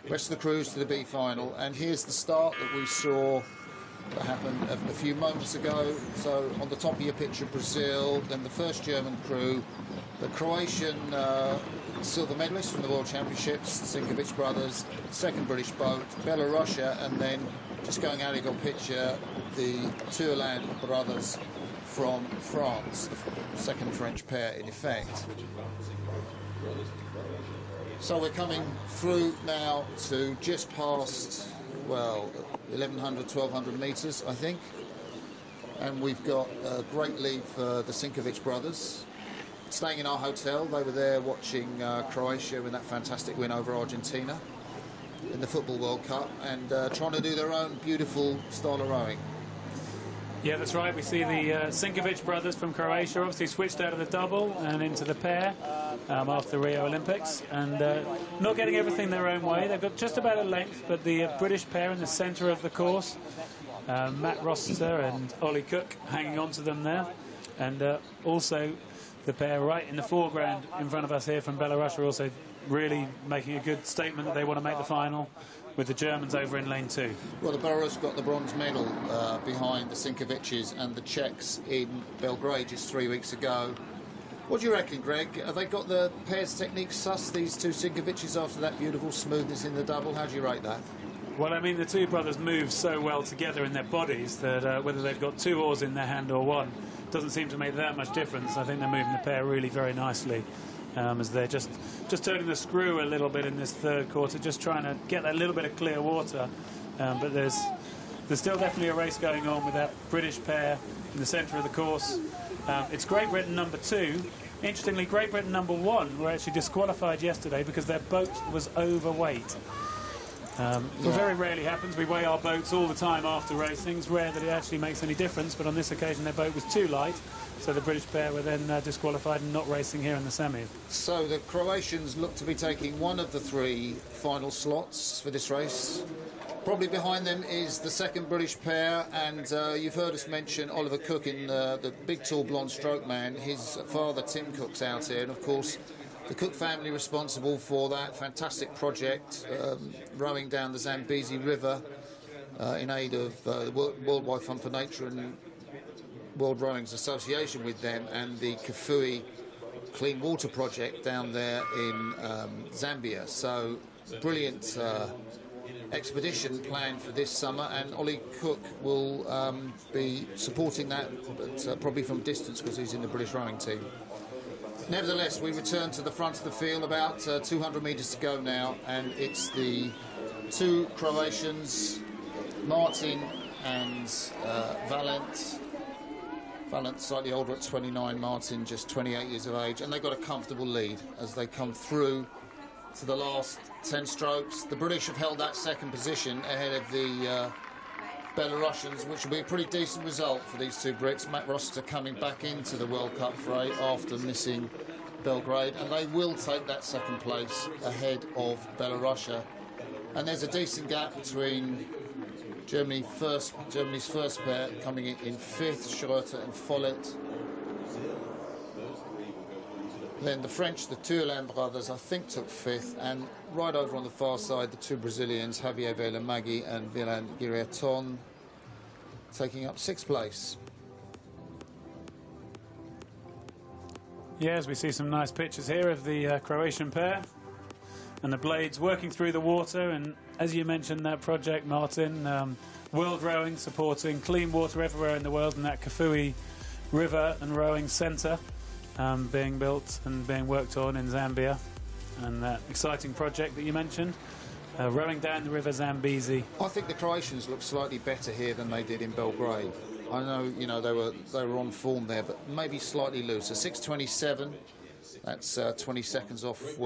rest of the crews to the B final, and here's the start that we saw that happened a few moments ago. So on the top of your picture, Brazil, then the first German crew, the Croatian silver medalist from the World Championships, Sinkovic brothers, second British boat, Belorussia, and then just going out of your picture, the Tourland brothers from France, the second French pair in effect. So we're coming through now to just past, well, 1,100, 1,200 metres, I think. And we've got a great lead for the Sinkovic brothers. Staying in our hotel, they were there watching Croatia in that fantastic win over Argentina in the Football World Cup, and trying to do their own beautiful style of rowing. Yeah, that's right. We see the Sinkovic brothers from Croatia obviously switched out of the double and into the pair after the Rio Olympics, and not getting everything their own way. They've got just about a length, but the British pair in the centre of the course, Matt Rossiter and Ollie Cook hanging on to them there, and also the pair right in the foreground in front of us here from Belarus are also really making a good statement that they want to make the final, with the Germans over in lane 2. Well, the Belarus got the bronze medal behind the Sinkovic's and the Czechs in Belgrade just 3 weeks ago. What do you reckon, Greg? Have they got the pairs technique sus, these two Sinkovic's, after that beautiful smoothness in the double? How do you rate that? Well, I mean, the two brothers move so well together in their bodies that whether they've got two oars in their hand or one doesn't seem to make that much difference. I think they're moving the pair really very nicely. As they're just turning the screw a little bit in this third quarter, just trying to get that little bit of clear water. But there's still definitely a race going on with that British pair in the centre of the course. It's Great Britain number 2. Interestingly, Great Britain number 1 were actually disqualified yesterday because their boat was overweight. It very rarely happens. We weigh our boats all the time after racing. It's rare that it actually makes any difference, but on this occasion their boat was too light, so the British pair were then disqualified and not racing here in the semis. So the Croatians look to be taking one of the 3 final slots for this race. Probably behind them is the second British pair, and you've heard us mention Oliver Cook in the big tall blonde stroke man. His father Tim Cook's out here, and of course the Cook family responsible for that fantastic project, rowing down the Zambezi River in aid of the Worldwide Fund for Nature and World Rowing's association with them, and the Kafue Clean Water Project down there in Zambia. So brilliant expedition planned for this summer, and Ollie Cook will be supporting that, but probably from distance because he's in the British rowing team. Nevertheless, we return to the front of the field, about 200 metres to go now, and it's the 2 Croatians, Martin and Valent. Valent slightly older at 29, Martin just 28 years of age, and they've got a comfortable lead as they come through to the last 10 strokes. The British have held that second position ahead of the Belarusians, which will be a pretty decent result for these 2 Brits. Matt Rossiter coming back into the World Cup fray after missing Belgrade, and they will take that second place ahead of Belorussia. And there's a decent gap between Germany's first pair coming in 5th, Schroeter and Follett. Then the French, the Tourland brothers, I think took 5th, and right over on the far side, the 2 Brazilians, Javier Velamaggi and Vilan Guirreton, taking up 6th place. Yeah, as we see some nice pictures here of the Croatian pair and the blades working through the water, and as you mentioned, that project, Martin, World Rowing supporting clean water everywhere in the world, and that Kafue River and Rowing Centre being built and being worked on in Zambia, and that exciting project that you mentioned, rowing down the river Zambezi. I think the Croatians look slightly better here than they did in Belgrade. I know, you know, they were on form there, but maybe slightly looser. 6:27, that's 20 seconds off.